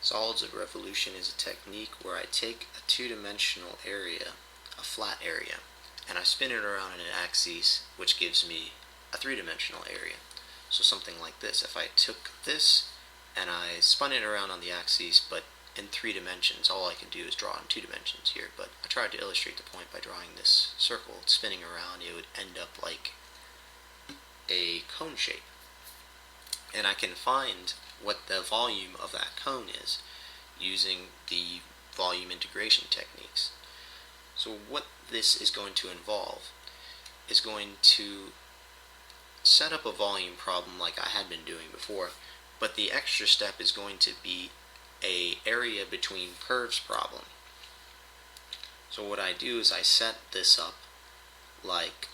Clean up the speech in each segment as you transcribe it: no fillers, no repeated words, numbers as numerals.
Solids of revolution is a technique where I take a two-dimensional area, a flat area, and I spin it around in an axis, which gives me a three-dimensional area. So something like this. If I took this and I spun it around on the axis, but in 3 dimensions, all I can do is draw in 2 dimensions here, but I tried to illustrate the point by drawing this circle. Spinning around, it would end up like a cone shape. And I can find what the volume of that cone is using the volume integration techniques. So what this is going to involve is going to set up a volume problem like I had been doing before, but the extra step is going to be a area between curves problem. So what I do is I set this up like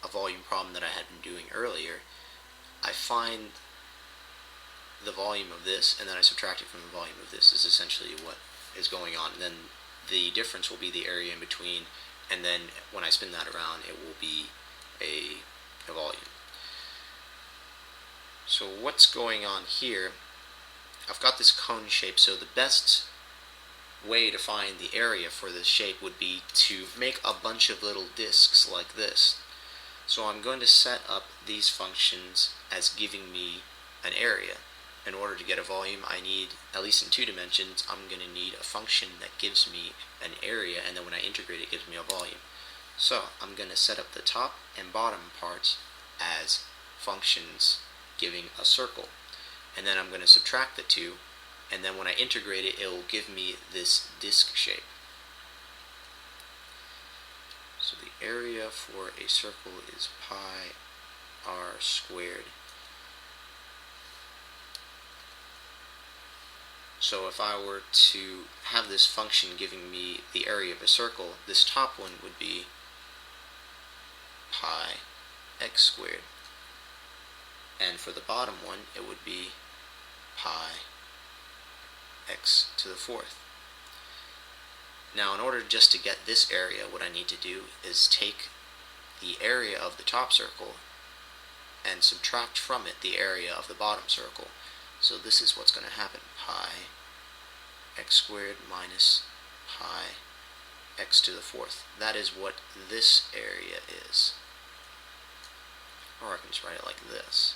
a volume problem that I had been doing earlier. I find the volume of this and then I subtract it from the volume of this is essentially what is going on. And then the difference will be the area in between, and then when I spin that around it will be a volume. So what's going on here, I've got this cone shape, so the best way to find the area for this shape would be to make a bunch of little disks like this. So I'm going to set up these functions as giving me an area. In order to get a volume, I need, at least in 2 dimensions, I'm going to need a function that gives me an area, and then when I integrate it gives me a volume. So I'm going to set up the top and bottom parts as functions giving a circle. And then I'm going to subtract the two, and then when I integrate it, it will give me this disk shape. So the area for a circle is pi r squared. So if I were to have this function giving me the area of a circle, this top one would be pi x squared. And for the bottom one, it would be pi x to the 4th. Now in order just to get this area, what I need to do is take the area of the top circle and subtract from it the area of the bottom circle. So this is what's going to happen. Pi x squared minus pi x to the 4th. That is what this area is. Or I can just write it like this.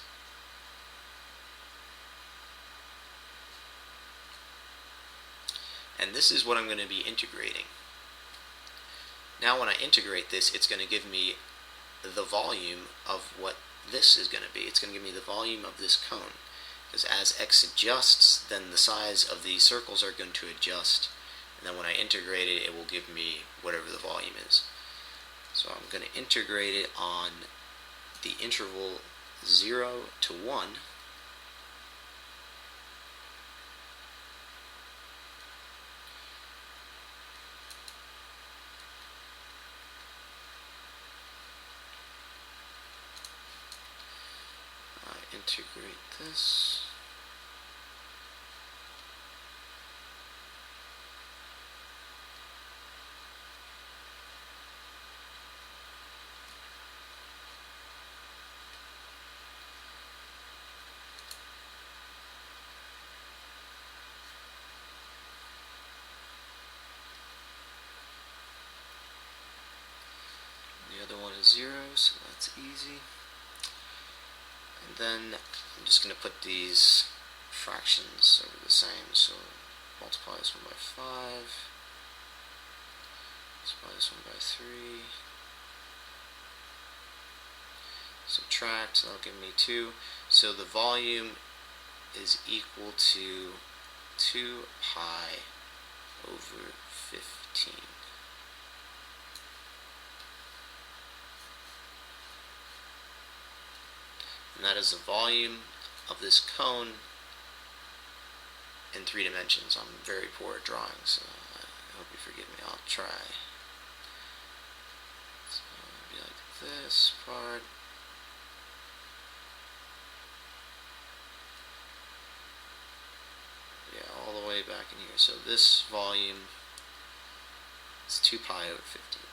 And this is what I'm going to be integrating. Now when I integrate this, it's going to give me the volume of what this is going to be. It's going to give me the volume of this cone. Because as x adjusts, then the size of these circles are going to adjust. And then when I integrate it, it will give me whatever the volume is. So I'm going to integrate it on the interval 0 to 1. Integrate this. The other one is 0, so that's easy. And then I'm just going to put these fractions over the same, so multiply this one by 5, multiply this one by 3, subtract, so that'll give me 2. So the volume is equal to 2 pi over 15. And that is the volume of this cone in 3 dimensions. I'm very poor at drawing, so I hope you forgive me. I'll try. So it'll be like this part. Yeah, all the way back in here. So this volume is 2 pi over 15.